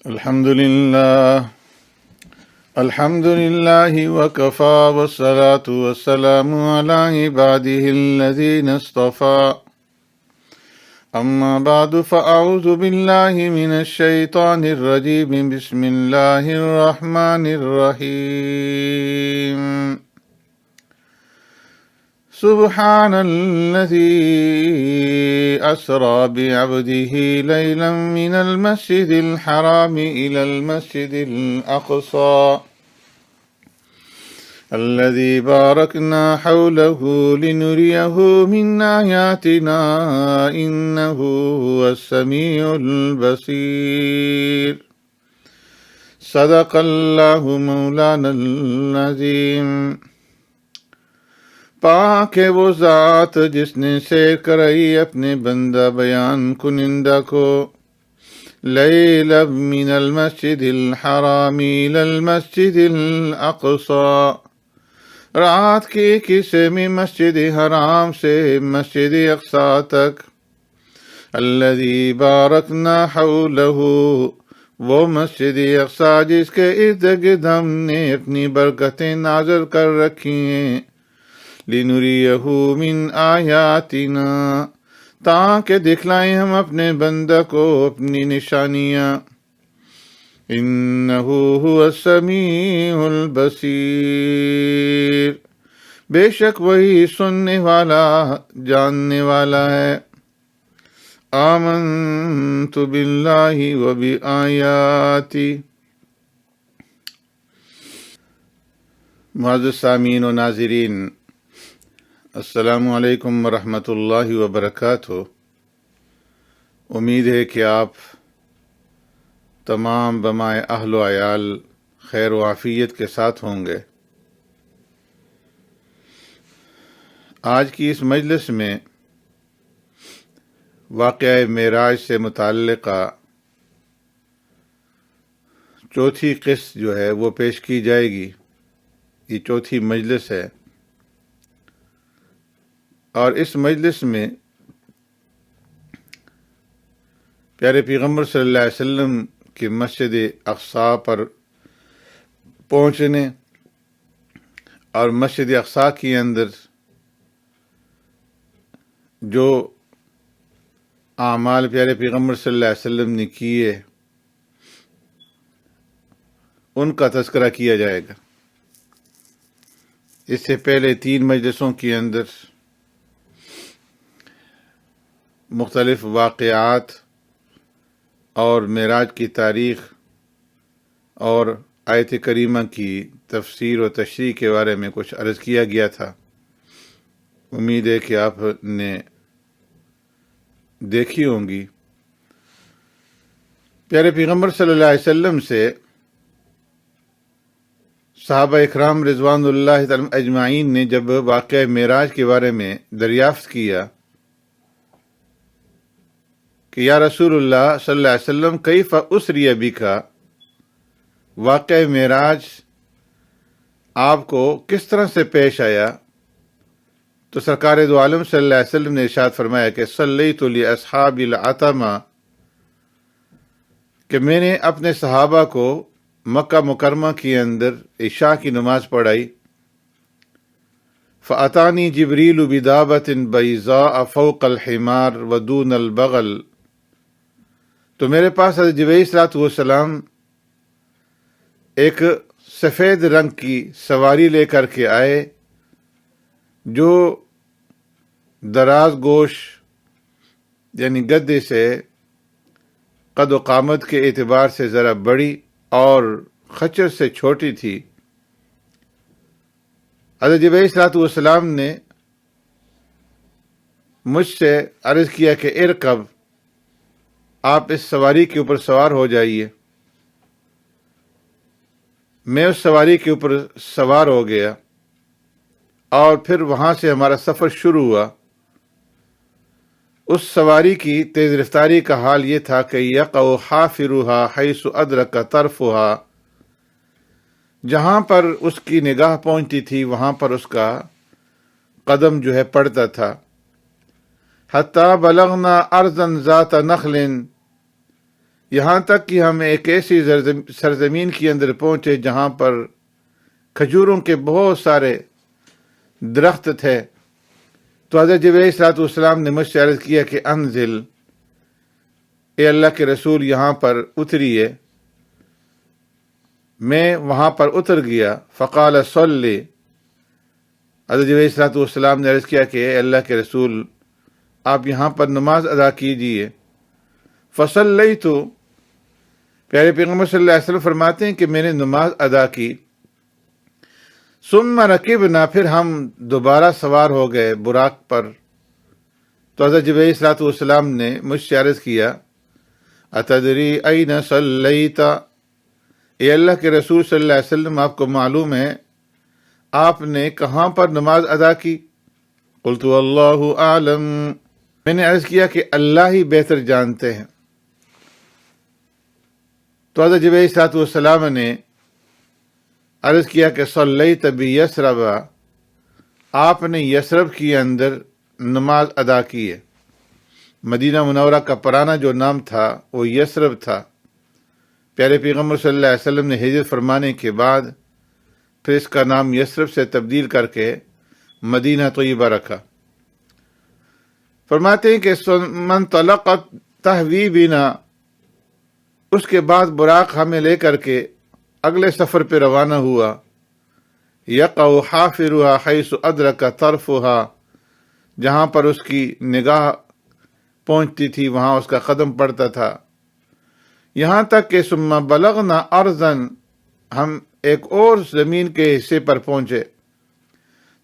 الحمد لله وكفى والصلاة والسلام على عباده الذين اصطفى أما بعد فأعوذ بالله من الشيطان الرجيم بسم الله الرحمن الرحيم سبحان الذي أسرى بعبده ليلا من المسجد الحرام إلى المسجد الأقصى الذي باركنا حوله لنريه من آياتنا إنه هو السميع البصير صدق الله مولانا العظيم۔ پاک ہے وہ ذات جس نے سیر کرائی اپنے بندہ بیان کنندہ کو، لیلا من المسجد الحرام الی المسجد الاقصی، رات کے ایک حصے میں مسجد حرام سے مسجد اقصی تک، الذی بارکنا حولہ، وہ مسجد اقصی جس کے ارد گرد ہم نے اپنی برکتیں نازل کر رکھی ہیں، لِنُرِيَهُ مِنْ آیاتنا، تاکہ دکھلائیں ہم اپنے بندہ کو اپنی نشانیاں، اِنَّهُ هُوَ السَّمِيعُ الْبَصِيرُ، بے شک وہی سننے والا جاننے والا ہے۔ آمنت باللہ وبآیاتی۔ معزز سامعین و ناظرین، السلام علیکم ورحمۃ اللہ وبرکاتہ۔ امید ہے کہ آپ تمام بمائے اہل و عیال خیر و عافیت کے ساتھ ہوں گے۔ آج کی اس مجلس میں واقعہ معراج سے متعلقہ چوتھی قسط جو ہے وہ پیش کی جائے گی۔ یہ چوتھی مجلس ہے، اور اس مجلس میں پیارے پیغمبر صلی اللہ علیہ وسلم کی مسجد اقصی پر پہنچنے اور مسجد اقصی کے اندر جو اعمال پیارے پیغمبر صلی اللہ علیہ وسلم نے کیے ان کا تذکرہ کیا جائے گا۔ اس سے پہلے 3 مجلسوں کے اندر مختلف واقعات اور معراج کی تاریخ اور آیت کریمہ کی تفسیر و تشریح کے بارے میں کچھ عرض کیا گیا تھا۔ امید ہے کہ آپ نے دیکھی ہوں گی۔ پیارے پیغمبر صلی اللہ علیہ وسلم سے صحابہ اکرام رضوان اللہ تعالی اجمعین نے جب واقعہ معراج کے بارے میں دریافت کیا کہ یا رسول اللہ صلی اللہ علیہ وسلم کیف اسری بک، واقعہ معراج آپ کو کس طرح سے پیش آیا، تو سرکار دو عالم صلی اللہ علیہ وسلم نے ارشاد فرمایا کہ صلیت لاصحاب العتمہ، کہ میں نے اپنے صحابہ کو مکہ مکرمہ کے اندر عشاء کی نماز پڑھائی، فَأَتَانِي جِبْرِيلُ بِدَابَةٍ بَيْضَاءَ فَوْقَ الْحِمَارِ وَدُونَ الْبَغَلِ، تو میرے پاس حضرت جبرائیل علیہ الصلوۃ والسلام ایک سفید رنگ کی سواری لے کر کے آئے جو دراز گوش یعنی گدے سے قد و قامت کے اعتبار سے ذرا بڑی اور خچر سے چھوٹی تھی۔ حضرت جبرائیل علیہ الصلوۃ والسلام نے مجھ سے عرض کیا کہ ارکب، آپ اس سواری کے اوپر سوار ہو جائیے۔ میں اس سواری کے اوپر سوار ہو گیا اور پھر وہاں سے ہمارا سفر شروع ہوا۔ اس سواری کی تیز رفتاری کا حال یہ تھا کہ یقع حافرها حیث ادرک طرفها، جہاں پر اس کی نگاہ پہنچتی تھی وہاں پر اس کا قدم جو ہے پڑتا تھا۔ حتی بلغنا ارضا ذات نخل، یہاں تک کہ ہم ایک ایسی سرزمین کے اندر پہنچے جہاں پر کھجوروں کے بہت سارے درخت تھے. تو حضرت جبرائیل علیہ الصلوۃ والسلام نے مجھ سے عرض کیا کہ انزل، اے اللہ کے رسول یہاں پر اتریے. میں وہاں پر اتر گیا. فقال صلی، حضرت جبرائیل علیہ الصلوۃ والسلام نے عرض کیا کہ اے اللہ کے رسول آپ یہاں پر نماز ادا کیجئے. فصلیت، پیارے پیغمبر صلی اللہ علیہ وسلم فرماتے ہیں کہ میں نے نماز ادا کی. ثم رکبنا، پھر ہم دوبارہ سوار ہو گئے براق پر. تو حضرت جبرائیل علیہ الصلوۃ والسلام نے مجھ سے عرض کیا اتدری این صلیت، اے اللہ کے رسول صلی اللہ علیہ وسلم آپ کو معلوم ہے آپ نے کہاں پر نماز ادا کی؟ قلت اللہ اعلم، میں نے عرض کیا کہ اللہ ہی بہتر جانتے ہیں. تو حضرت جبرائیل علیہ الصلوۃ والسلام نے عرض کیا کہ صلیت بیثرب، آپ نے یثرب کے اندر نماز ادا کی ہے. مدینہ منورہ کا پرانا جو نام تھا وہ یثرب تھا. پیارے پیغمبر صلی اللہ علیہ وسلم نے ہجرت فرمانے کے بعد پھر اس کا نام یثرب سے تبدیل کر کے مدینہ طیبہ رکھا. فرماتے ہیں کہ من طلقت تہوی بنا، اس کے بعد براق ہمیں لے کر کے اگلے سفر پہ روانہ ہوا. یقع حافرها حیث ادرک طرفها، جہاں پر اس کی نگاہ پہنچتی تھی وہاں اس کا قدم پڑتا تھا. یہاں تک کہ ثم بلغنا ارضا، ہم ایک اور زمین کے حصے پر پہنچے.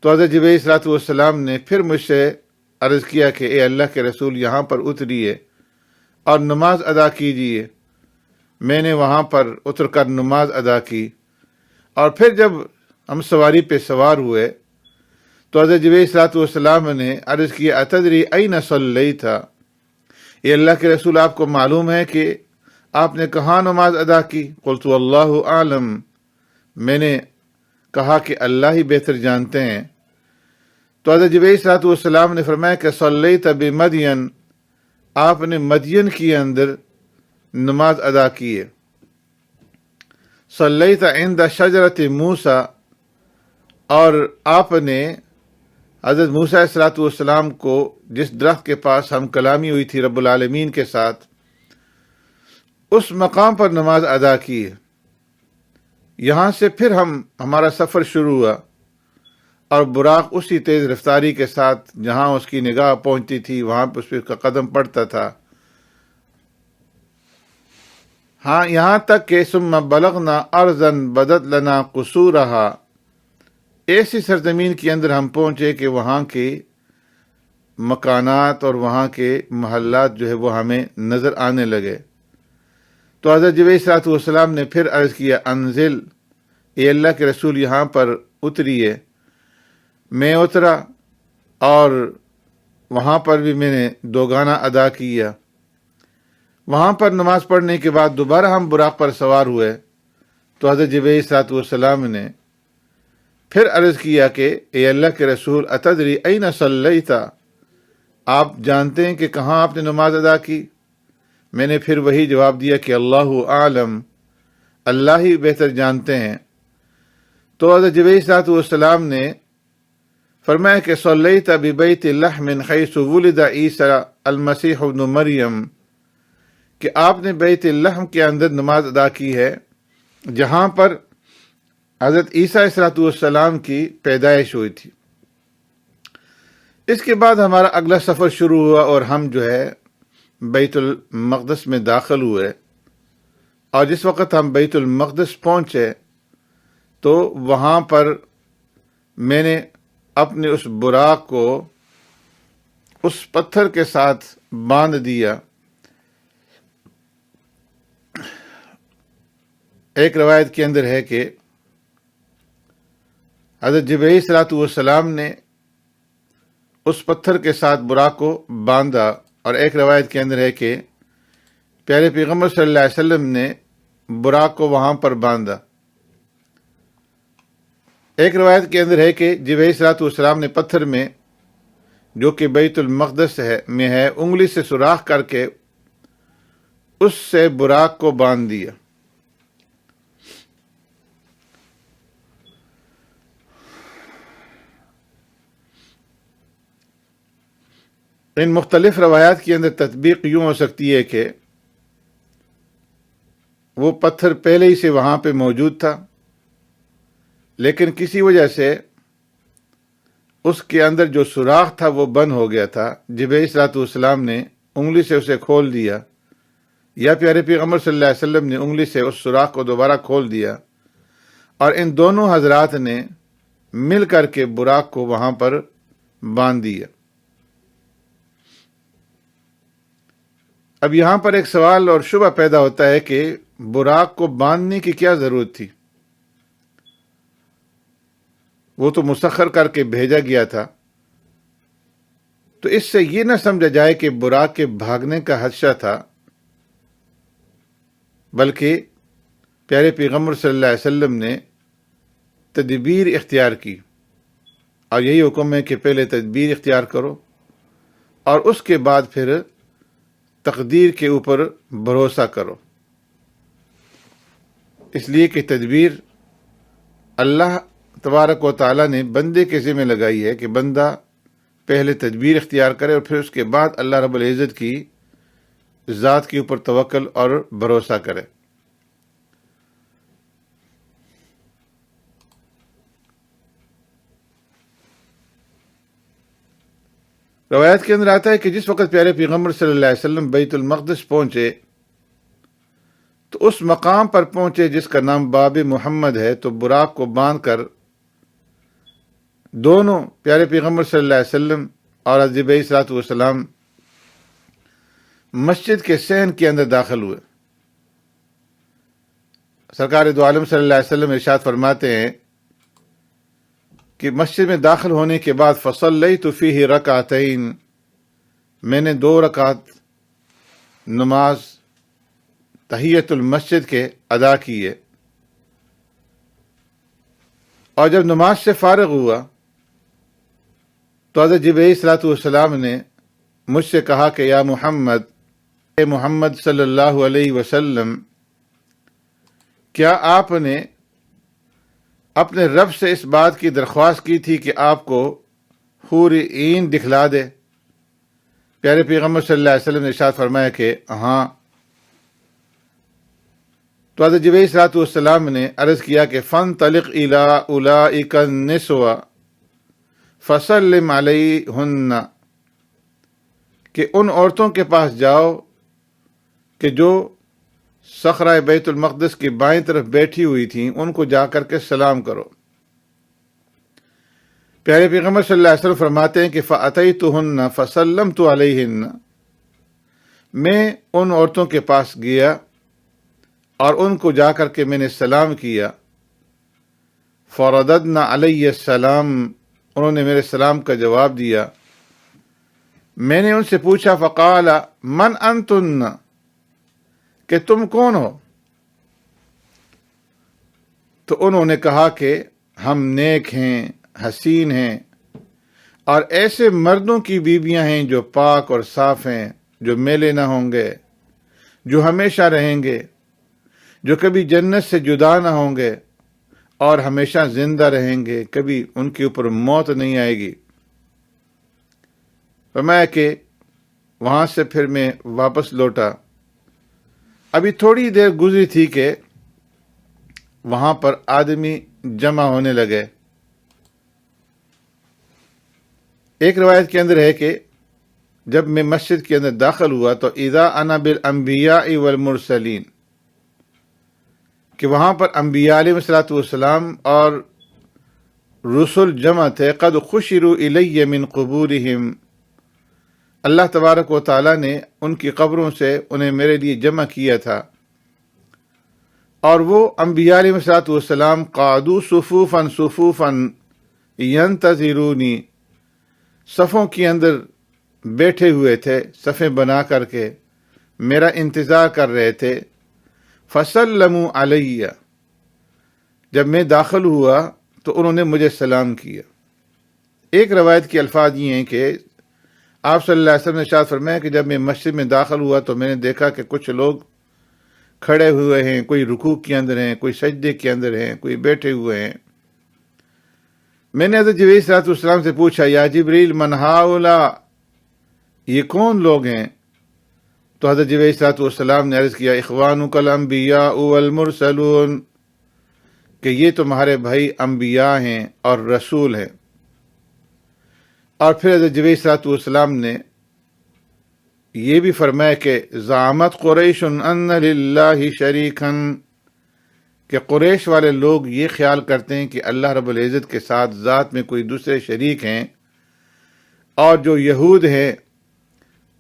تو حضرت جبرائیل علیہ الصلوۃ والسلام نے پھر مجھ سے عرض کیا کہ اے اللہ کے رسول یہاں پر اتریے اور نماز ادا کیجیے. میں نے وہاں پر اتر کر نماز ادا کی. اور پھر جب ہم سواری پہ سوار ہوئے تو حضرت جبرائیل علیہ الصلوۃ والسلام نے عرض کیا اتدری این صلیت، یہ اللہ کے رسول آپ کو معلوم ہے کہ آپ نے کہاں نماز ادا کی؟ قلت اللہ اعلم، میں نے کہا کہ اللہ ہی بہتر جانتے ہیں. تو حضرت جبرائیل علیہ الصلوۃ والسلام نے فرمایا کہ صلیت بمدین، آپ نے مدین کے اندر نماز ادا کی ہے. صلیت عند شجرۃ موسیٰ، اور آپ نے حضرت موسیٰ علیہ الصلوۃ والسلام کو جس درخت کے پاس ہم کلامی ہوئی تھی رب العالمین کے ساتھ، اس مقام پر نماز ادا کی ہے. یہاں سے پھر ہمارا سفر شروع ہوا اور براق اسی تیز رفتاری کے ساتھ جہاں اس کی نگاہ پہنچتی تھی وہاں پہ اس پہ کا قدم پڑتا تھا. ہاں، یہاں تک کہ ثم بلغنا ارضا بدت لنا قصورها، ایسی سرزمین کے اندر ہم پہنچے کہ وہاں کے مکانات اور وہاں کے محلات جو ہے وہ ہمیں نظر آنے لگے. تو حضرت جبرائیل علیہ الصلوۃ والسلام نے پھر عرض کیا انزل، اے اللہ کے رسول یہاں پر اتریے. میں اترا اور وہاں پر بھی میں نے دوگانہ ادا کیا. وہاں پر نماز پڑھنے کے بعد دوبارہ ہم براق پر سوار ہوئے تو حضرت جبرائیل علیہ الصلوۃ والسلام نے پھر عرض کیا کہ اے اللہ کے رسول اتدری این صلیت، آپ جانتے ہیں کہ کہاں آپ نے نماز ادا کی؟ میں نے پھر وہی جواب دیا کہ اللہ اعلم، اللہ ہی بہتر جانتے ہیں. تو حضرت جبرائیل علیہ الصلوۃ والسلام نے فرمایا کہ صلیت ببیت لحم حیث ولد عیسی المسیح ابن مریم، کہ آپ نے بیت لحم کے اندر نماز ادا کی ہے جہاں پر حضرت عیسیٰ علیہ الصلوۃ والسلام کی پیدائش ہوئی تھی. اس کے بعد ہمارا اگلا سفر شروع ہوا اور ہم جو ہے بیت المقدس میں داخل ہوئے. اور جس وقت ہم بیت المقدس پہنچے تو وہاں پر میں نے اپنے اس براق کو اس پتھر کے ساتھ باندھ دیا. ایک روایت کے اندر ہے کہ حضرت جبرائیل علیہ الصلوۃ والسلام نے اس پتھر کے ساتھ براق کو باندھا، اور ایک روایت کے اندر ہے کہ پیارے پیغمبر صلی اللہ علیہ وسلم نے براق کو وہاں پر باندھا. ایک روایت کے اندر ہے کہ جبرائیل علیہ الصلوۃ والسلام نے پتھر میں جو کہ بیت المقدس میں ہے انگلی سے سوراخ کر کے اس سے براق کو باندھ دیا۔ ان مختلف روایات کے اندر تطبیق یوں ہو سکتی ہے کہ وہ پتھر پہلے ہی سے وہاں پہ موجود تھا، لیکن کسی وجہ سے اس کے اندر جو سوراخ تھا وہ بند ہو گیا تھا۔ جبرائیل علیہ الصلوۃ والسلام نے انگلی سے اسے کھول دیا، یا پیارے پیغمبر صلی اللہ علیہ وسلم نے انگلی سے اس سوراخ کو دوبارہ کھول دیا، اور ان دونوں حضرات نے مل کر کے براق کو وہاں پر باندھ دیا۔ اب یہاں پر ایک سوال اور شبہ پیدا ہوتا ہے کہ براق کو باندھنے کی کیا ضرورت تھی؟ وہ تو مسخر کر کے بھیجا گیا تھا، تو اس سے یہ نہ سمجھا جائے کہ براق کے بھاگنے کا خدشہ تھا، بلکہ پیارے پیغمبر صلی اللہ علیہ وسلم نے تدبیر اختیار کی، اور یہی حکم ہے کہ پہلے تدبیر اختیار کرو اور اس کے بعد پھر تقدیر کے اوپر بھروسہ کرو، اس لیے کہ تدبیر اللہ تبارک و تعالیٰ نے بندے کے ذمہ لگائی ہے کہ بندہ پہلے تدبیر اختیار کرے اور پھر اس کے بعد اللہ رب العزت کی ذات کے اوپر توکل اور بھروسہ کرے۔ روایت کے اندر آتا ہے کہ جس وقت پیارے پیغمبر صلی اللہ علیہ وسلم بیت المقدس پہنچے تو اس مقام پر پہنچے جس کا نام باب محمد ہے، تو براق کو باندھ کر دونوں پیارے پیغمبر صلی اللہ علیہ وسلم اور حضرت جبرائیل علیہ الصلوۃ والسلام مسجد کے صحن کے اندر داخل ہوئے۔ سرکار دو عالم صلی اللہ علیہ وسلم ارشاد فرماتے ہیں کہ مسجد میں داخل ہونے کے بعد فصلیت فیہ رکعتین، میں نے 2 رکعت نماز تحیت المسجد کے ادا کیے، اور جب نماز سے فارغ ہوا تو حضرت جبرائیل علیہ الصلوۃ والسلام نے مجھ سے کہا کہ یا محمد، اے محمد صلی اللہ علیہ وسلم، کیا آپ نے اپنے رب سے اس بات کی درخواست کی تھی کہ آپ کو حور عین دکھلا دے؟ پیارے پیغمبر صلی اللہ علیہ وسلم نے ارشاد فرمایا کہ ہاں۔ تو حضرت جبرائیل علیہ الصلوۃ والسلام نے عرض کیا کہ فانطلق الی اولئک النسوۃ فسلم علیہن، کہ ان عورتوں کے پاس جاؤ کہ جو صخرہ بیت المقدس کی بائیں طرف بیٹھی ہوئی تھیں، ان کو جا کر کے سلام کرو۔ پیارے پیغمبر صلی اللہ علیہ وسلم فرماتے ہیں کہ فَأَتَيْتُهُنَّ فَسَلَّمْتُ عَلَيْهِنَّ، میں ان عورتوں کے پاس گیا اور ان کو جا کر کے میں نے سلام کیا۔ فَرَدَدْنَ عَلَيَّ السَّلَامَ، انہوں نے میرے سلام کا جواب دیا۔ میں نے ان سے پوچھا فَقَالَ مَنْ أَنْتُنَّ، کہ تم کون ہو؟ تو انہوں نے کہا کہ ہم نیک ہیں، حسین ہیں، اور ایسے مردوں کی بیویاں ہیں جو پاک اور صاف ہیں، جو میلے نہ ہوں گے، جو ہمیشہ رہیں گے، جو کبھی جنت سے جدا نہ ہوں گے اور ہمیشہ زندہ رہیں گے، کبھی ان کے اوپر موت نہیں آئے گی۔ فرمایا کہ وہاں سے پھر میں واپس لوٹا، ابھی تھوڑی دیر گزری تھی کہ وہاں پر آدمی جمع ہونے لگے۔ ایک روایت کے اندر ہے کہ جب میں مسجد کے اندر داخل ہوا تو اذا انا بالانبیاء والمرسلین، کہ وہاں پر انبیاء علیہ الصلوۃ والسلام اور رسل جمع تھے۔ قد خشروا الی من قبورہم، اللہ تبارک و تعالیٰ نے ان کی قبروں سے انہیں میرے لیے جمع کیا تھا، اور وہ انبیاء علیہ الصلوۃ والسلام قعدوا صفوفا صفوفا ینتظرونی، صفوں کے اندر بیٹھے ہوئے تھے، صفیں بنا کر کے میرا انتظار کر رہے تھے۔ فسلموا علیہ، جب میں داخل ہوا تو انہوں نے مجھے سلام کیا۔ ایک روایت کے الفاظ یہ ہیں کہ آپ صلی اللہ علیہ وسلم نے ارشاد فرمایا کہ جب میں مسجد میں داخل ہوا تو میں نے دیکھا کہ کچھ لوگ کھڑے ہوئے ہیں، کوئی رکوع کے اندر ہیں، کوئی سجدے کے اندر ہیں، کوئی بیٹھے ہوئے ہیں۔ میں نے حضرت جبرائیل صلی اللہ علیہ وسلم سے پوچھا، یا جبریل من ہؤلاء، یہ کون لوگ ہیں؟ تو حضرت جبرائیل صلی اللہ علیہ وسلم نے عرض کیا، اخوانک الانبیاء والمرسلون، کہ یہ تمہارے بھائی انبیاء ہیں اور رسول ہیں۔ اور پھر حضرت جبرائیل صلی اللہ علیہ وسلم نے یہ بھی فرمایا کہ زعمت قریش ان للہ شریکا، کہ قریش والے لوگ یہ خیال کرتے ہیں کہ اللہ رب العزت کے ساتھ ذات میں کوئی دوسرے شریک ہیں، اور جو یہود ہیں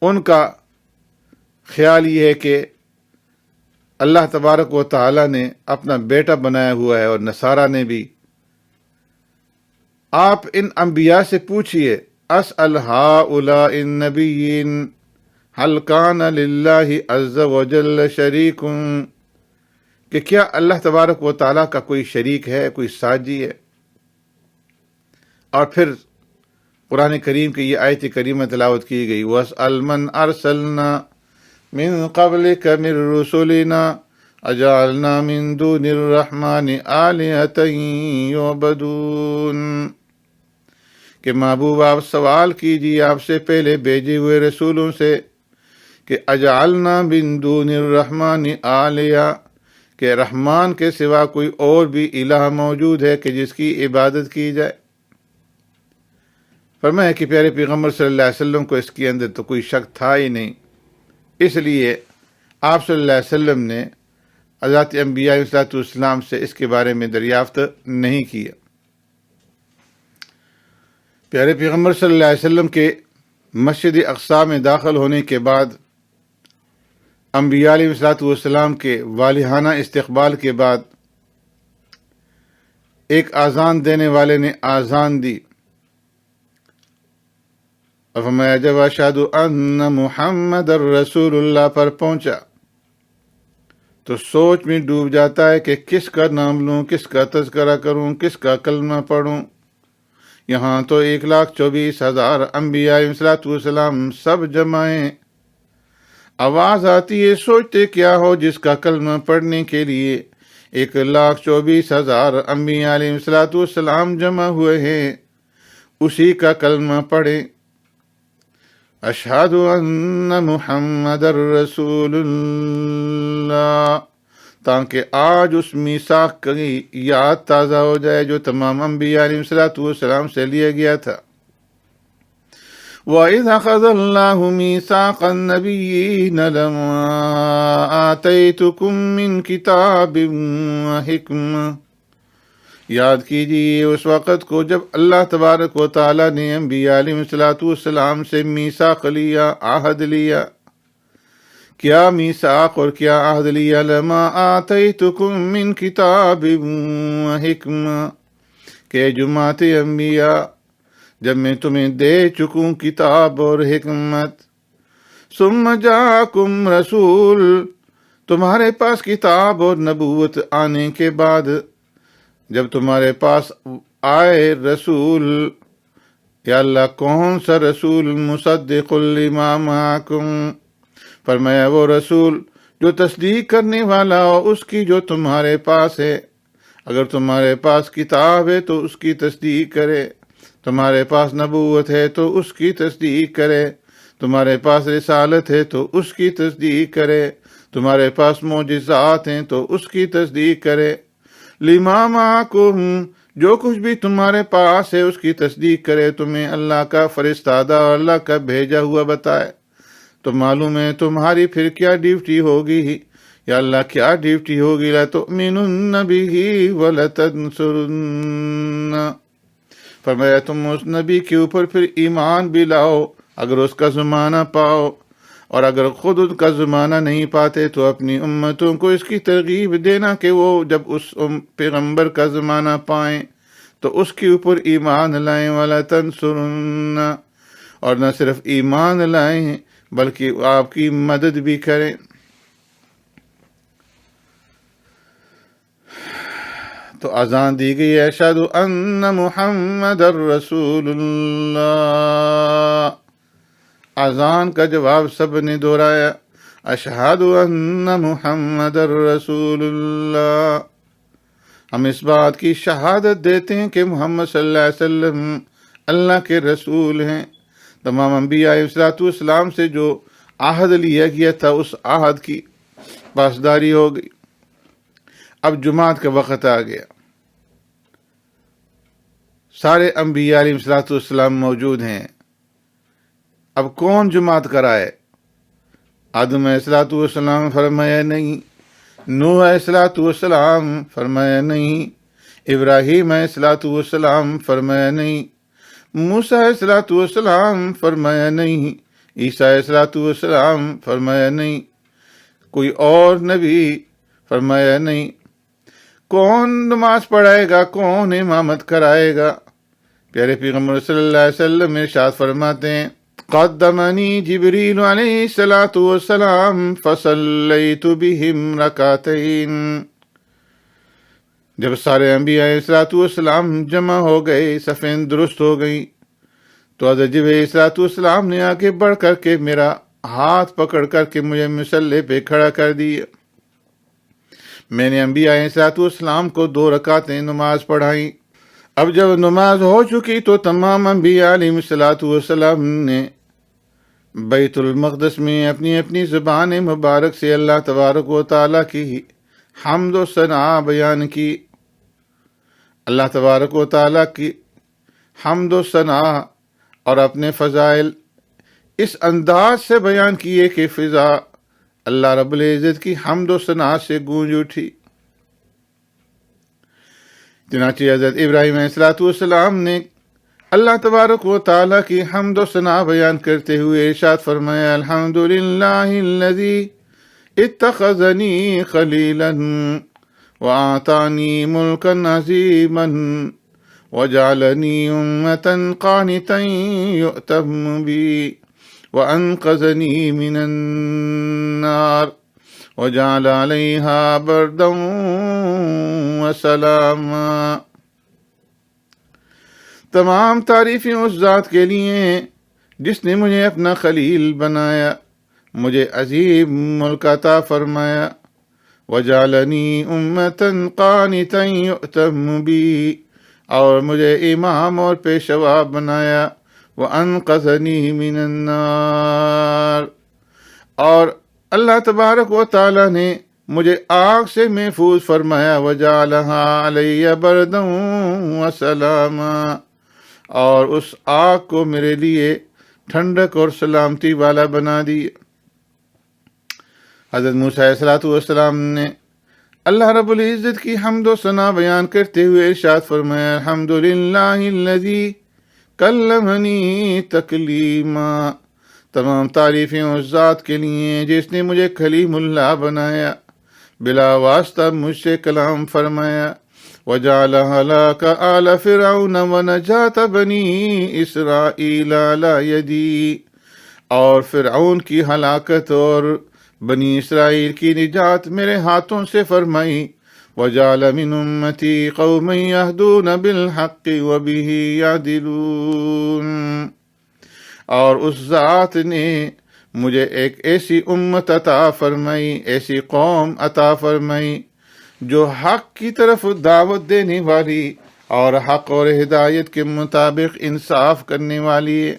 ان کا خیال یہ ہے کہ اللہ تبارک و تعالی نے اپنا بیٹا بنایا ہوا ہے، اور نصارہ نے بھی۔ آپ ان انبیاء سے پوچھئے، اسأل ہؤلاء النبیین هل کان للہ عز وجل شریک، کہ کیا اللہ تبارک و تعالیٰ کا کوئی شریک ہے، کوئی ساجی ہے؟ اور پھر قرآن کریم کی یہ آیت کریمہ تلاوت کی گئی، وَاسْأَلْ مَنْ أَرْسَلْنَا مِن قَبْلِكَ مِن رُسُلِنَا أَجَعَلْنَا مِن دُونِ الرَّحْمَنِ آلِهَةً يُعْبَدُونَ، کہ محبوب آپ سوال کیجیے آپ سے پہلے بھیجے ہوئے رسولوں سے کہ اجعلنا من دون الرحمن آلیہ، کہ رحمان کے سوا کوئی اور بھی الہ موجود ہے کہ جس کی عبادت کی جائے۔ فرمایا کہ پیارے پیغمبر صلی اللہ علیہ وسلم کو اس کے اندر تو کوئی شک تھا ہی نہیں، اس لیے آپ صلی اللہ علیہ وسلم نے حضرات انبیاء علیہ السلام سے اس کے بارے میں دریافت نہیں کیا۔ پیارے پیغمبر صلی اللہ علیہ وسلم کے مسجد اقصی میں داخل ہونے کے بعد، انبیاء علیہ السلام کے والہانہ استقبال کے بعد، ایک آذان دینے والے نے آذان دی، اور فرمایا جب اشہد ان محمد رسول اللہ پر پہنچا تو سوچ میں ڈوب جاتا ہے کہ کس کا نام لوں، کس کا تذکرہ کروں، کس کا کلمہ پڑھوں۔ یہاں تو 1,24,000 انبیاء علیہ السلام سب جمع ہیں۔ آواز آتی ہے، سوچتے کیا ہو جس کا کلمہ پڑھنے کے لیے 1,24,000 انبیاء علیہ السلام جمع ہوئے ہیں، اسی کا کلمہ پڑھیں، اشہد ان محمد رسول اللہ، تاکہ آج اس میثاق کی یاد تازہ ہو جائے جو تمام انبیاء علیہ السلام سے لیا گیا تھا۔ وَإِذْ أَخَذَ اللَّهُ مِيثَاقَ النَّبِيِّينَ لَمَا آتَيْتُكُم مِّن كِتَابٍ وَحِكْمَةٍ، یاد کیجیے اس وقت کو جب اللہ تبارک و تعالی نے انبیاء علیہ السلام سے میثاق لیا، عہد لیا۔ کیا میثاق اور کیا عہد لیا؟ لما آتیتکم من کتاب وحکمہ، کہ جماعت انبیاء جب میں تمہیں دے چکوں کتاب اور حکمت، ثم جاکم رسول، تمہارے پاس کتاب اور نبوت آنے کے بعد جب تمہارے پاس آئے رسول، یا اللہ کون سا رسول؟ مصدق لما معکم، فرمایا وہ رسول جو تصدیق کرنے والا ہو اس کی جو تمہارے پاس ہے۔ اگر تمہارے پاس کتاب ہے تو اس کی تصدیق کرے، تمہارے پاس نبوت ہے تو اس کی تصدیق کرے، تمہارے پاس رسالت ہے تو اس کی تصدیق کرے، تمہارے پاس معجزات ہیں تو اس کی تصدیق کرے۔ لما معکم، جو کچھ بھی تمہارے پاس ہے اس کی تصدیق کرے، تمہیں اللہ کا فرستادہ اور اللہ کا بھیجا ہوا بتائے، تو معلوم ہے تمہاری پھر کیا ڈیوٹی ہوگی، یا اللہ کیا ڈیوٹی ہوگی؟ لَتُؤْمِنُنَّ بِهِ وَلَتَنْصُرُنَّ، فرمایا تم اس نبی کے اوپر پھر ایمان بھی لاؤ اگر اس کا زمانہ پاؤ، اور اگر خود ان کا زمانہ نہیں پاتے تو اپنی امتوں کو اس کی ترغیب دینا کہ وہ جب اس پیغمبر کا زمانہ پائیں تو اس کے اوپر ایمان لائیں، وَلَتَنْصُرُنَّ، اور نہ صرف ایمان لائیں بلکہ آپ کی مدد بھی کریں۔ تو اذان دی گئی، اشہد ان محمد رسول اللہ۔ اذان کا جواب سب نے دہرایا، اشہد ان محمد رسول اللہ، ہم اس بات کی شہادت دیتے ہیں کہ محمد صلی اللہ علیہ وسلم اللہ کے رسول ہیں۔ تمام انبیاء علیہ الصلوۃ والسلام سے جو عہد لیا گیا تھا اس عہد کی پاسداری ہو گئی۔ اب جمعات کا وقت آ گیا، سارے انبیاء علیہ الصلوۃ والسلام موجود ہیں، اب کون جمعات کرائے؟ آدم علیہ الصلوۃ والسلام فرمایا نہیں، نوح علیہ الصلوۃ والسلام فرمایا نہیں، ابراہیم علیہ الصلوۃ والسلام فرمایا نہیں، موسیٰ علیہ الصلوۃ والسلام فرمایا نہیں، عیسیٰ علیہ الصلوۃ والسلام فرمایا نہیں، کوئی اور نبی فرمایا نہیں۔ کون نماز پڑھائے گا، کون امامت کرائے گا؟ پیارے پیغمبر صلی اللہ علیہ وسلم ارشاد فرماتے ہیں، قدمنی جبریل علیہ الصلوۃ والسلام فصلیت بہم رکعتین۔ جب سارے انبیاء علیہ الصلوۃ والسلام جمع ہو گئے، صفیں درست ہو گئیں، تو حضرت جبریل علیہ الصلوۃ والسلام نے آگے بڑھ کر کے میرا ہاتھ پکڑ کر کے مجھے مصلی پہ کھڑا کر دیا۔ میں نے انبیاء علیہ الصلوۃ والسلام کو 2 رکعتیں نماز پڑھائیں۔ اب جب نماز ہو چکی تو تمام انبیاء علیہ الصلوۃ والسلام نے بیت المقدس میں اپنی اپنی زبان مبارک سے اللہ تبارک و تعالیٰ کی حمد و ثنا بیان کی۔ اللہ تبارک و تعالیٰ کی حمد و ثنا اور اپنے فضائل اس انداز سے بیان کیے کہ فضا اللہ رب العزت کی حمد و ثنا سے گونج اٹھی۔ چنانچہ حضرت ابراہیم علیہ الصلوۃ والسلام نے اللہ تبارک و تعالیٰ کی حمد و ثنا بیان کرتے ہوئے ارشاد فرمایا، الحمدللہ الذی اتخذنی خلیلا وآتانی ملکا عظیما وجعلنی امة قانتا یؤتم بی وانقذنی من النار وجعل علیہا بردا وسلاما۔ تمام تعریفیں اس ذات کے لیے ہیں جس نے مجھے اپنا خلیل بنایا، مجھے عظیم ملک عطا فرمایا، وجعلنی امة قانتا یؤتم بی، اور مجھے امام اور پیشوا بنایا، وانقذنی من النار، اور اللہ تبارک و تعالی نے مجھے آگ سے محفوظ فرمایا، وجعلہا علی بردا وسلاما، اور اس آگ کو میرے لیے ٹھنڈک اور سلامتی والا بنا دی۔ حضرت موسیٰ علیہ الصلوۃ والسلام نے اللہ رب العزت کی حمد و ثنا بیان کرتے ہوئے ارشاد فرمایا، الحمدللہ الذی کلمنی تکلیما۔ تمام تعریفیں اس ذات کے لیے جس نے مجھے کلیم اللہ بنایا، بلا واسطہ مجھ سے کلام فرمایا، وجعل ہلاک آل فرعون ونجات بنی اسرائیل علی یدی، اور فرعون کی ہلاکت اور بنی اسرائیل کی نجات میرے ہاتھوں سے فرمائی، وجعل من امتی قوما یہدون بالحق وبہ یعدلون، اور اس ذات نے مجھے ایک ایسی امت عطا فرمائی، ایسی قوم عطا فرمائی جو حق کی طرف دعوت دینے والی اور حق اور ہدایت کے مطابق انصاف کرنے والی ہے۔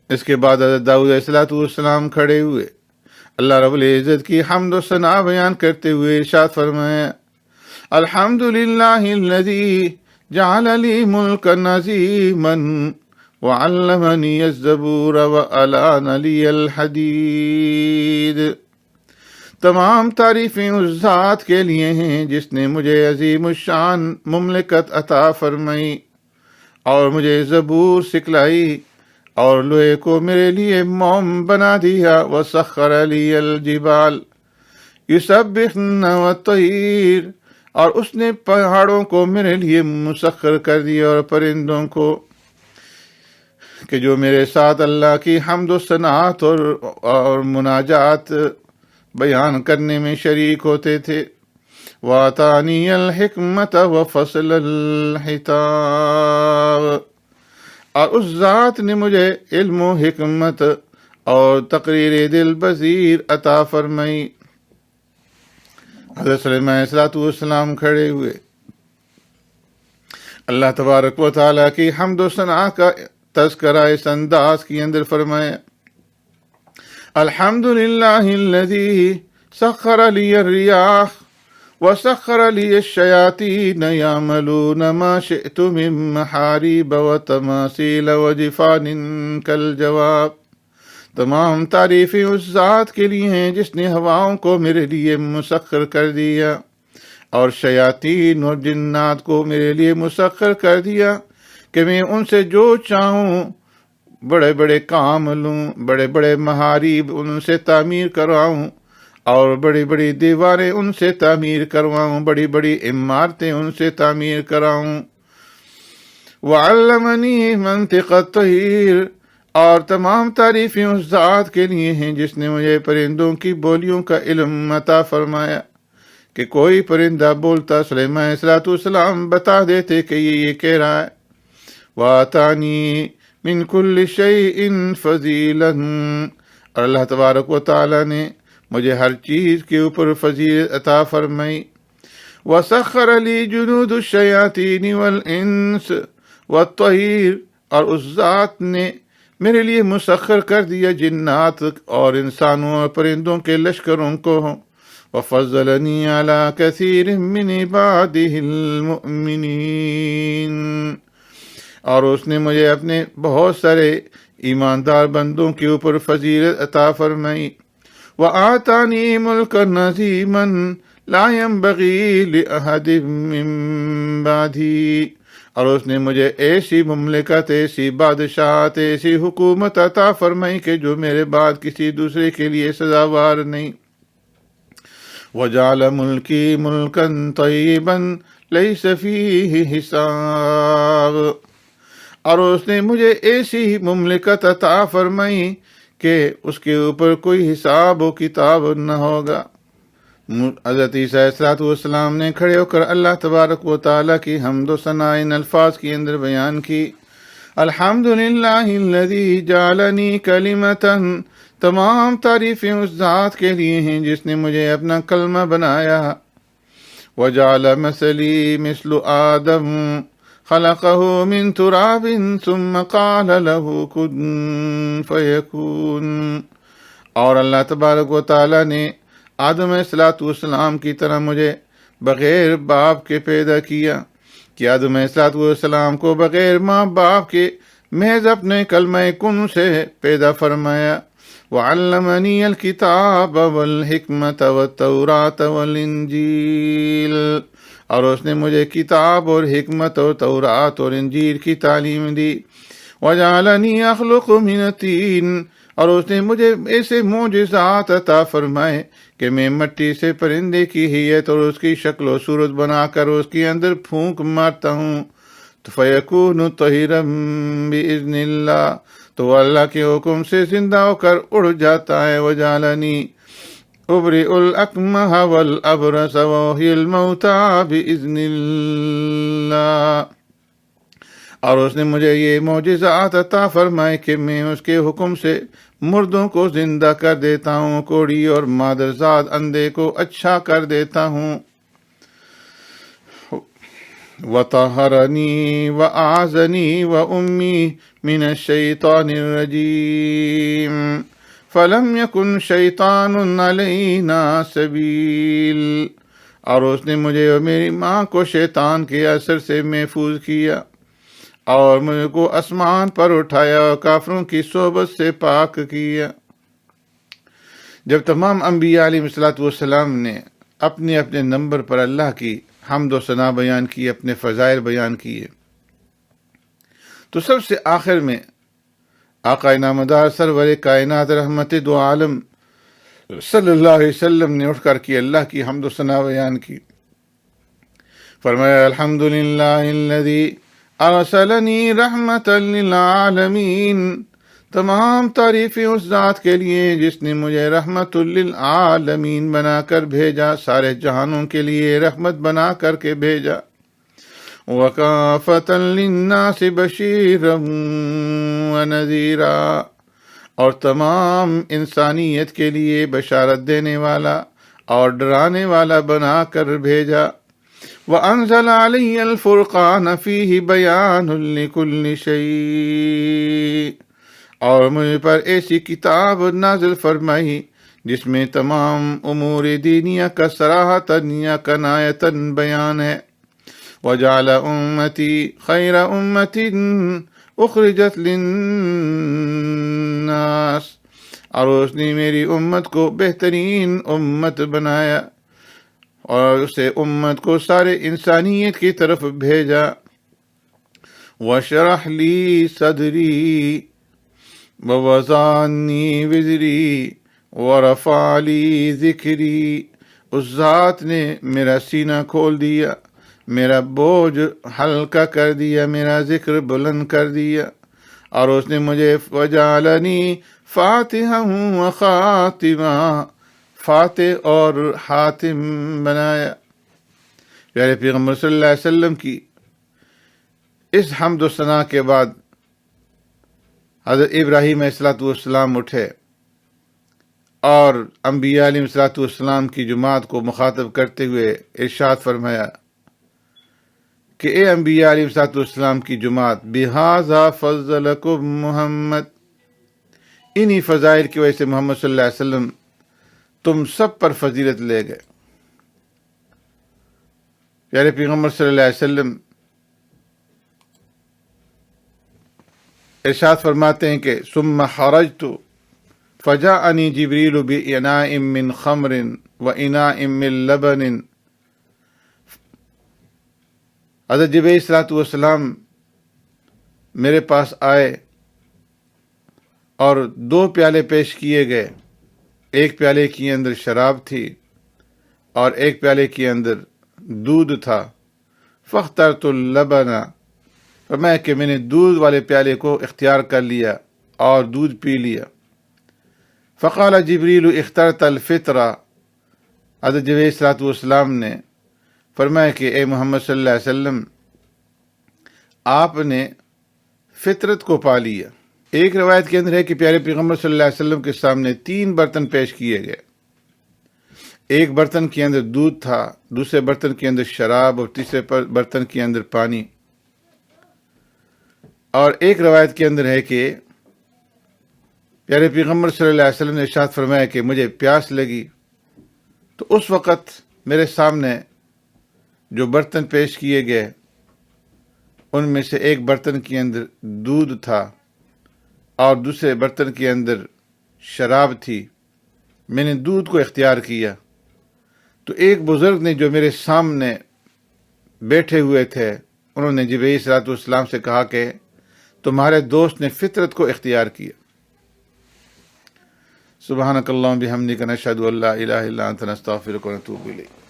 اس کے بعد حضرت داؤد علیہ الصلوۃ والسلام کھڑے ہوئے، اللہ رب العزت کی حمد و ثنا بیان کرتے ہوئے ارشاد فرمایا، الحمدللہ الذی جعل لی ملکا عظیما وعلمنی الزبور وألان لی الحدید۔ تمام تعریفیں اس ذات کے لیے ہیں جس نے مجھے عظیم الشان مملکت عطا فرمائی اور مجھے زبور سکھلائی اور لوہے کو میرے لیے موم بنا دیا، وسخر لی الجبال یسبحن والطیر، اور اس نے پہاڑوں کو میرے لیے مسخر کر دیا اور پرندوں کو کہ جو میرے ساتھ اللہ کی حمد و ثناء اور مناجات بیان کرنے میں شریک ہوتے تھے۔ وَآتَانِيَ الْحِكْمَةَ وَفَصْلَ الْخِطَابِ، اور اس ذات نے مجھے علم و حکمت اور تقریر دل بصیر عطا فرمائی۔ حضرت سلیمان علیہ السلام کھڑے ہوئے، اللہ تبارک و تعالیٰ کی حمد و ثنا کا تذکرہ اس انداز کے اندر فرمایا، الحمد للہ الذی سخر لی الریاح وسخر لی الشیاطین یعملون ما شئت من محاریب وتماثیل وجفان کالجواب۔ تمام تعریفیں اس ذات کے لیے ہیں جس نے ہواؤں کو میرے لیے مسخر کر دیا اور شیاطین اور جنات کو میرے لیے مسخر کر دیا کہ میں ان سے جو چاہوں بڑے بڑے کام لوں، بڑے بڑے محاریب ان سے تعمیر کرواؤں اور بڑی بڑی دیواریں ان سے تعمیر کرواؤں، بڑی بڑی عمارتیں ان سے تعمیر کراؤں۔ وعلمنی منطق الطیر، اور تمام تعریفیں اس ذات کے لیے ہیں جس نے مجھے پرندوں کی بولیوں کا علم عطا فرمایا کہ کوئی پرندہ بولتا سلیمان علیہ السلام بتا دیتے کہ یہ کہہ رہا ہے۔ وَآتَانِي مِن كُلِّ شَيْءٍ فَضِيلًا، اور اللہ تبارک و تعالیٰ نے مجھے ہر چیز کے اوپر فضیلت عطا فرمائی۔ وَسَخَّرَ لِي جُنُودُ الشَّيَاطِينِ وَالْإِنسِ وَالطَّيْرِ، اور اس ذات نے میرے لیے مسخر کر دیا جنات اور انسانوں اور پرندوں کے لشکروں کو۔ وَفَضَّلَنِي عَلَى كَثِيرٍ مِّنْ عِبَادِهِ الْمُؤْمِنِينَ، اور اس نے مجھے اپنے بہت سارے ایماندار بندوں کے اوپر فضیلت عطا فرمائی۔ وَآتَانِي مُلْكًا عَظِيمًا لَا يَنبَغِي لِأَحَدٍ مِّن بَعْدِي، اور اس نے مجھے ایسی مملکت، ایسی بادشاہت، ایسی حکومت عطا فرمائی کہ جو میرے بعد کسی دوسرے کے لیے سزاوار نہیں۔ وَجَعَلَ مُلْكِي مُلْكًا طَيِّبًا لَيْسَ فِيهِ حِسَابٌ، اور اس نے مجھے ایسی مملکت عطا فرمائی کہ اس کے اوپر کوئی حساب و کتاب نہ ہوگا۔ حضرت عیسیٰ علیہ السلام نے کھڑے ہو کر اللہ تبارک و تعالیٰ کی حمد و ثنا ان الفاظ کے اندر بیان کی، الحمدللہ الذی جعلنی کلمۃ، تمام تعریفیں اس ذات کے لیے ہیں جس نے مجھے اپنا کلمہ بنایا۔ وجعل مثلی مثل آدم خلقہ من تراب ثم قال له کن فیکون، اور اللہ تبارک و تعالیٰ نے آدم علیہ السلام کی طرح مجھے بغیر باپ کے پیدا کیا، کہ آدم علیہ السلام کو بغیر ماں باپ کے محض اپنے کلمہ کن سے پیدا فرمایا۔ وعلمنی الکتاب والحکمت والتوراۃ والانجیل، اور اس نے مجھے کتاب اور حکمت اور تورات اور انجیل کی تعلیم دی۔ وجعلنی اخلق من الطین، اور اس نے مجھے ایسے معجزات عطا فرمائے کہ میں مٹی سے پرندے کی ہیئت اور اس کی شکل و صورت بنا کر اس کے اندر پھونک مارتا ہوں تو فیکون طیرا باذن اللہ، تو وہ اللہ کے حکم سے زندہ ہو کر اڑ جاتا ہے۔ وجعلنی ابرئ الاکمہ والابرص واحیی الموتى باذن اللہ، اور اس نے مجھے یہ معجزات عطا فرمائے کہ میں اس کے حکم سے مردوں کو زندہ کر دیتا ہوں، کوڑی اور مادرزاد اندھے کو اچھا کر دیتا ہوں۔ وطہرنی وأعاذنی وأمی من الشیطان الرجیم فلم یکن شیطان علینا سبیل، اور اس نے مجھے اور میری ماں کو شیطان کے اثر سے محفوظ کیا اور مجھ کو آسمان پر اٹھایا اور کافروں کی صحبت سے پاک کیا۔ جب تمام انبیاء علیہ السلام نے اپنے اپنے نمبر پر اللہ کی حمد و ثنا بیان کی، اپنے فضائل بیان کیے، تو سب سے آخر میں آقا نامدار سرور کائنات رحمت دو عالم صلی اللہ علیہ وسلم نے اٹھ کر کے اللہ کی حمد و ثنا بیان کی۔ فرمایا الحمدللہ الذی ارسلنی رحمت للعالمین، تمام تعریفیں اس ذات کے لیے جس نے مجھے رحمت للعالمین بنا کر بھیجا، سارے جہانوں کے لیے رحمت بنا کر کے بھیجا۔ وکافۃ للناس بشیرا ونذیرا، اور تمام انسانیت کے لیے بشارت دینے والا اور ڈرانے والا بنا کر بھیجا۔ وَأَنزَلَ عَلَيَّ الْفُرْقَانَ فِيهِ بَيَانٌ لِكُلِّ شَيْءٍ، اور مجھ پر ایسی کتاب نازل فرمائی جس میں تمام امور دینیہ کا صراحتاً یا کنایتاً بیان ہے۔ وَجَعَلَ أُمَّتِي خَيْرَ أُمَّةٍ أُخْرِجَتْ لِلنَّاسِ، اور اس نے میری امت کو بہترین امت بنایا اور اسے امت کو سارے انسانیت کی طرف بھیجا۔ وَشَرَحْ لِي صَدْرِي وَوَضَعَنِّي وِزْرِي وَرَفَعَ لِي ذِكْرِي، اس ذات نے میرا سینہ کھول دیا، میرا بوجھ ہلکا کر دیا، میرا ذکر بلند کر دیا، اور اس نے مجھے وَجَعَلَنِي فَاتِحًا وَخَاتِمًا، فاتح اور حاتم بنایا۔ پیارے پیغمبر صلی اللہ علیہ وسلم کی اس حمد و ثنا کے بعد حضرت ابراہیم علیہ السلام اٹھے اور انبیاء علیہ السلام کی جماعت کو مخاطب کرتے ہوئے ارشاد فرمایا کہ اے انبیاء علیہ السلام کی جماعت، بِهَذَا فَضَّلَكُم محمد، انہی فضائل کی وجہ سے محمد صلی اللہ علیہ وسلم تم سب پر فضیلت لے گئے۔ پیارے پیغمبر صلی اللہ علیہ وسلم ارشاد فرماتے ہیں کہ ثم خرجت فجاءني جبريل بإناء من خمر وإناء من لبن، حضرت جبرائیل صلی اللہ علیہ وسلم میرے پاس آئے اور 2 پیالے پیش کیے گئے، ایک پیالے کے اندر شراب تھی اور ایک پیالے کے اندر دودھ تھا۔ فاخترت اللبن، فرمایا کہ میں نے دودھ والے پیالے کو اختیار کر لیا اور دودھ پی لیا۔ فقال جبریل اخترت الفطرہ، حضرت جبرائیل صلی اللہ علیہ وسلم نے فرمایا کہ اے محمد صلی اللہ علیہ وسلم، آپ نے فطرت کو پا لیا۔ ایک روایت کے اندر ہے کہ پیارے پیغمبر صلی اللہ علیہ وسلم کے سامنے 3 برتن پیش کیے گئے، ایک برتن کے اندر دودھ تھا، دوسرے برتن کے اندر شراب اور تیسرے برتن کے اندر پانی۔ اور ایک روایت کے اندر ہے کہ پیارے پیغمبر صلی اللہ علیہ وسلم نے ارشاد فرمایا کہ مجھے پیاس لگی، تو اس وقت میرے سامنے جو برتن پیش کیے گئے ان میں سے ایک برتن کے اندر دودھ تھا اور دوسرے برتن کے اندر شراب تھی۔ میں نے دودھ کو اختیار کیا تو ایک بزرگ نے جو میرے سامنے بیٹھے ہوئے تھے، انہوں نے جبرائیل صلی اللہ علیہ وسلم سے کہا کہ تمہارے دوست نے فطرت کو اختیار کیا۔ سبحانک اللہم بحمدک، نشہد ان لا الہ الا انت، نستغفرک ونتوب الیک۔